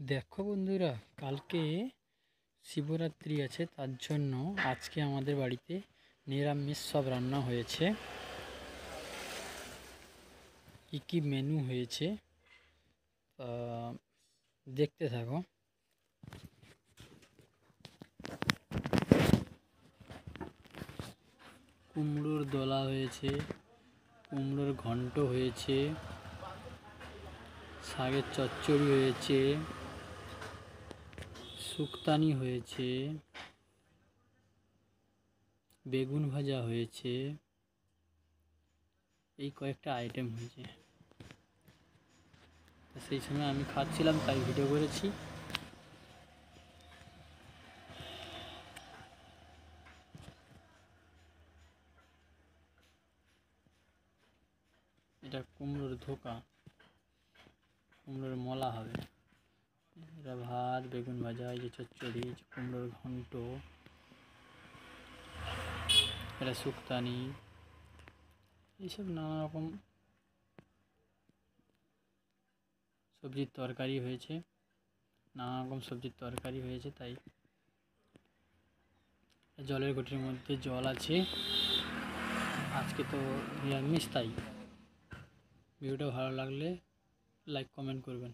দেখো বন্ধুরা, কালকে শিবরাত্রি আছে, তার জন্য আজকে আমাদের বাড়িতে নিরামিষ সব রান্না হয়েছে। কি কি মেনু হয়েছে তা দেখতে থাকো। কুমড়োর দলা হয়েছে, কুমড়োর ঘন্ট হয়েছে, শাকের চচ্চড়ি হয়েছে, শুক্তানি হয়েছে, বেগুন ভাজা হয়েছে। এই কয়েকটা আইটেম হয়েছে। সেই সময় আমি খাচ্ছিলাম, তাই ভিডিও করেছি। এটা কুমড়োর ধোকা, কুমড়োর মলা হবে। এটা ভাত, বেগুন ভাজা, এই যে চচ্চড়ি, কুমড়োর ঘন্ট, এটা শুক্তানি, এইসব নানা রকম সবজির তরকারি হয়েছে। নানা রকম সবজির তরকারি হয়েছে, তাই জলের ঘটির মধ্যে জল আছে। আজকে তো নিরামিষ, তাই ভিডিওটা ভালো লাগলে লাইক কমেন্ট করবেন।